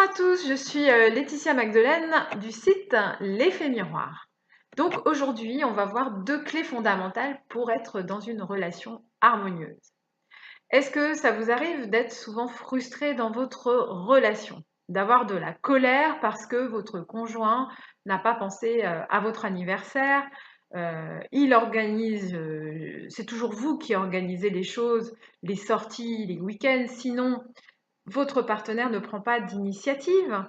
à tous, je suis Laetitia Magdelaine du site L'Effet Miroir. Donc aujourd'hui, on va voir 2 clés fondamentales pour être dans une relation harmonieuse. Est-ce que ça vous arrive d'être souvent frustré dans votre relation? D'avoir de la colère parce que votre conjoint n'a pas pensé à votre anniversaire, il organise, c'est toujours vous qui organisez les choses, les sorties, les week-ends, sinon votre partenaire ne prend pas d'initiative.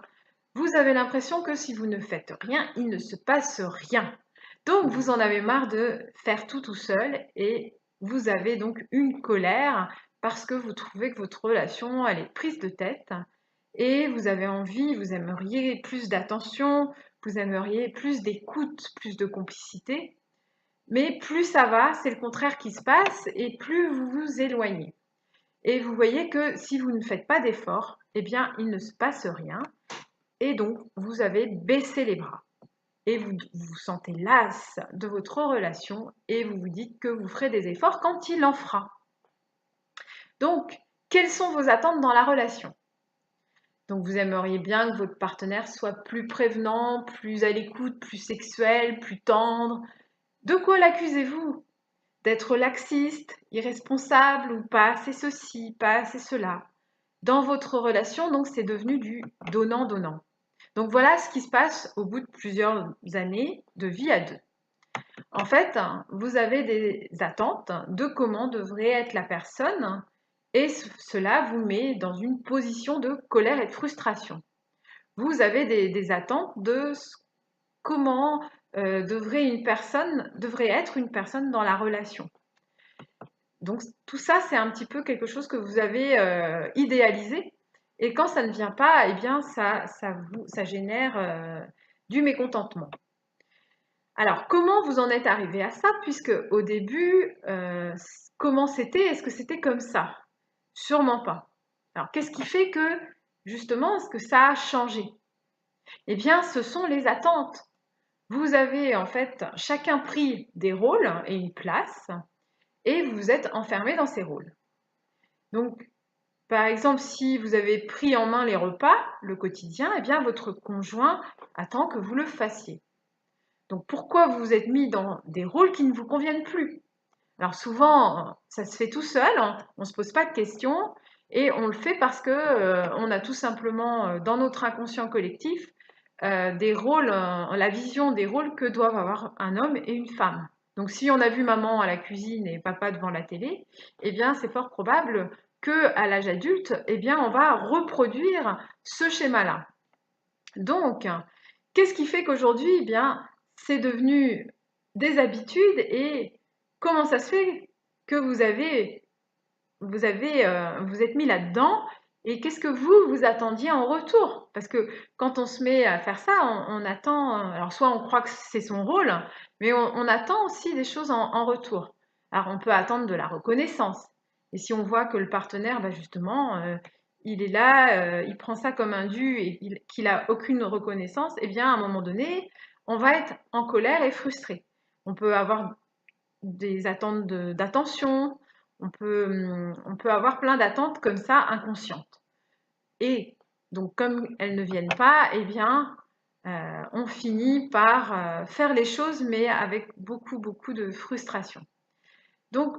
Vous avez l'impression que si vous ne faites rien, il ne se passe rien. Donc vous en avez marre de faire tout seul et vous avez donc une colère parce que vous trouvez que votre relation, elle est prise de tête et vous avez envie, vous aimeriez plus d'attention, vous aimeriez plus d'écoute, plus de complicité. Mais plus ça va, c'est le contraire qui se passe et plus vous vous éloignez. Et vous voyez que si vous ne faites pas d'efforts, eh bien, il ne se passe rien. Et donc, vous avez baissé les bras. Et vous vous sentez las de votre relation et vous vous dites que vous ferez des efforts quand il en fera. Donc, quelles sont vos attentes dans la relation? Donc, vous aimeriez bien que votre partenaire soit plus prévenant, plus à l'écoute, plus sexuel, plus tendre. De quoi l'accusez-vous? D'être laxiste, irresponsable ou pas assez ceci, pas assez cela? Dans votre relation, donc c'est devenu du donnant-donnant. Donc voilà ce qui se passe au bout de plusieurs années de vie à deux. En fait, vous avez des attentes de comment devrait être la personne et cela vous met dans une position de colère et de frustration. Vous avez des attentes de comment devrait être une personne dans la relation. Donc tout ça, c'est un petit peu quelque chose que vous avez idéalisé. Et quand ça ne vient pas, eh bien, ça génère du mécontentement. Alors, comment vous en êtes arrivé à ça? Puisque au début, comment c'était? Est-ce que c'était comme ça? Sûrement pas. Alors, qu'est-ce qui fait que, justement, est-ce que ça a changé? Eh bien, ce sont les attentes. Vous avez en fait chacun pris des rôles et une place, et vous vous êtes enfermé dans ces rôles. Donc, par exemple, si vous avez pris en main les repas, le quotidien, eh bien, votre conjoint attend que vous le fassiez. Donc, pourquoi vous vous êtes mis dans des rôles qui ne vous conviennent plus? Alors, souvent, ça se fait tout seul, on ne se pose pas de questions et on le fait parce que on a tout simplement dans notre inconscient collectif des rôles, la vision des rôles que doivent avoir un homme et une femme. Donc, si on a vu maman à la cuisine et papa devant la télé, eh bien, c'est fort probable qu'à l'âge adulte, eh bien, on va reproduire ce schéma-là. Donc, qu'est-ce qui fait qu'aujourd'hui, eh bien, c'est devenu des habitudes et comment ça se fait que vous êtes mis là-dedans et qu'est-ce que vous attendiez en retour? Parce que quand on se met à faire ça, on attend, alors soit on croit que c'est son rôle, mais on attend aussi des choses en retour. Alors on peut attendre de la reconnaissance. Et si on voit que le partenaire, bah justement, il est là, il prend ça comme un dû et qu'il a aucune reconnaissance, eh bien à un moment donné, on va être en colère et frustré. On peut avoir des attentes d'attention, on peut avoir plein d'attentes comme ça inconscientes. Et donc comme elles ne viennent pas, eh bien on finit par faire les choses mais avec beaucoup de frustration. Donc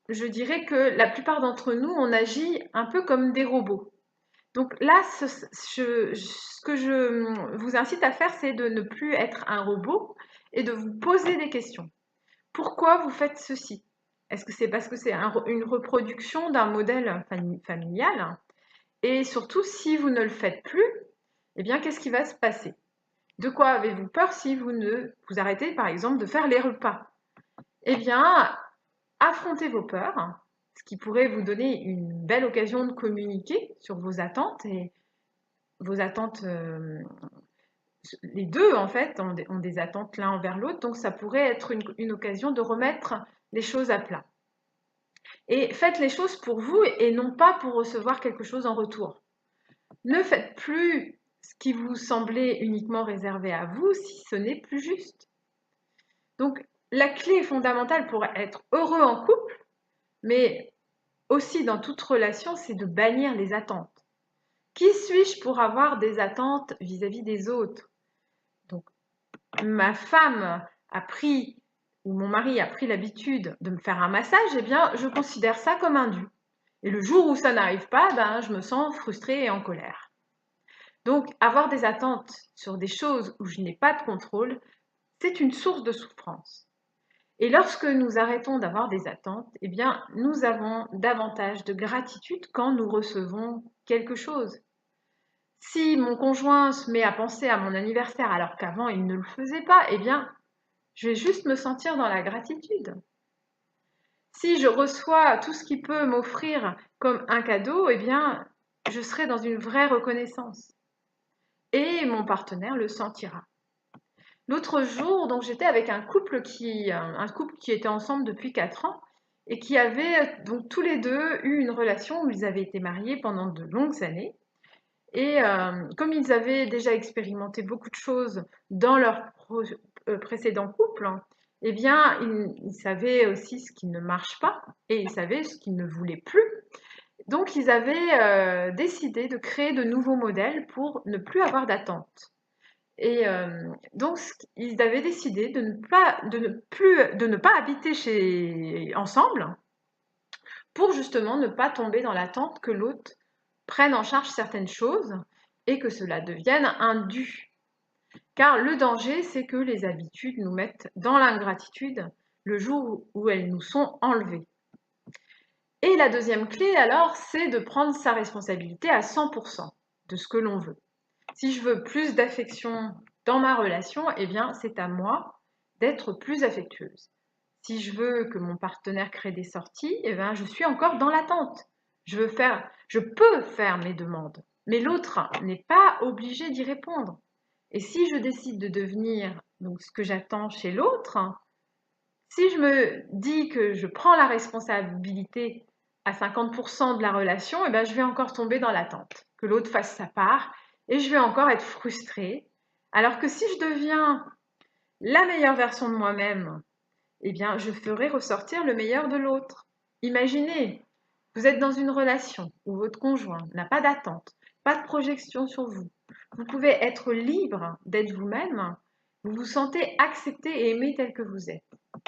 je dirais que la plupart d'entre nous, on agit un peu comme des robots. Donc là, ce que je vous incite à faire, c'est de ne plus être un robot et de vous poser des questions. Pourquoi vous faites ceci? Est-ce que c'est parce que c'est une reproduction d'un modèle familial? Et surtout, si vous ne le faites plus, eh bien, qu'est-ce qui va se passer? De quoi avez-vous peur si vous arrêtez, par exemple, de faire les repas? Eh bien, affrontez vos peurs, ce qui pourrait vous donner une belle occasion de communiquer sur vos attentes et vos attentes, les deux en fait ont des attentes l'un envers l'autre, donc ça pourrait être une occasion de remettre les choses à plat. Et faites les choses pour vous et non pas pour recevoir quelque chose en retour. Ne faites plus ce qui vous semblait uniquement réservé à vous si ce n'est plus juste. Donc la clé fondamentale pour être heureux en couple, mais aussi dans toute relation, c'est de bannir les attentes. Qui suis-je pour avoir des attentes vis-à-vis des autres? Donc, ma femme a pris, ou mon mari a pris l'habitude de me faire un massage, eh bien, je considère ça comme un dû. Et le jour où ça n'arrive pas, ben, je me sens frustrée et en colère. Donc, avoir des attentes sur des choses où je n'ai pas de contrôle, c'est une source de souffrance. Et lorsque nous arrêtons d'avoir des attentes, eh bien, nous avons davantage de gratitude quand nous recevons quelque chose. Si mon conjoint se met à penser à mon anniversaire alors qu'avant il ne le faisait pas, eh bien, je vais juste me sentir dans la gratitude. Si je reçois tout ce qu'il peut m'offrir comme un cadeau, eh bien, je serai dans une vraie reconnaissance. Et mon partenaire le sentira. L'autre jour, donc j'étais avec un couple qui était ensemble depuis 4 ans et qui avait donc tous les deux eu une relation où ils avaient été mariés pendant de longues années. Et comme ils avaient déjà expérimenté beaucoup de choses dans leur précédent couple, eh bien, ils savaient aussi ce qui ne marche pas et ils savaient ce qu'ils ne voulaient plus. Donc, ils avaient décidé de créer de nouveaux modèles pour ne plus avoir d'attente. Et donc, ils avaient décidé de ne pas habiter ensemble pour justement ne pas tomber dans l'attente que l'autre prenne en charge certaines choses et que cela devienne un dû. Car le danger, c'est que les habitudes nous mettent dans l'ingratitude le jour où elles nous sont enlevées. Et la deuxième clé, alors, c'est de prendre sa responsabilité à 100% de ce que l'on veut. Si je veux plus d'affection dans ma relation, eh bien, c'est à moi d'être plus affectueuse. Si je veux que mon partenaire crée des sorties, eh bien, je suis encore dans l'attente. Je peux faire mes demandes, mais l'autre n'est pas obligé d'y répondre. Et si je décide de devenir donc, ce que j'attends chez l'autre, si je me dis que je prends la responsabilité à 50% de la relation, eh bien, je vais encore tomber dans l'attente, que l'autre fasse sa part, et je vais encore être frustrée. Alors que si je deviens la meilleure version de moi-même, eh bien, je ferai ressortir le meilleur de l'autre. Imaginez, vous êtes dans une relation où votre conjoint n'a pas d'attente, pas de projection sur vous. Vous pouvez être libre d'être vous-même. Vous vous sentez accepté et aimé tel que vous êtes.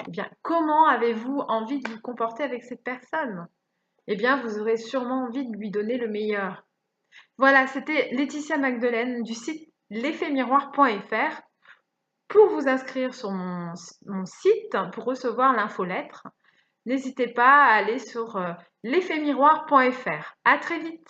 Eh bien, comment avez-vous envie de vous comporter avec cette personne? Eh bien, vous aurez sûrement envie de lui donner le meilleur. Voilà, c'était Laetitia Magdelaine du site l'effetmiroir.fr. Pour vous inscrire sur mon site, pour recevoir l'infolettre, n'hésitez pas à aller sur l'effetmiroir.fr. À très vite!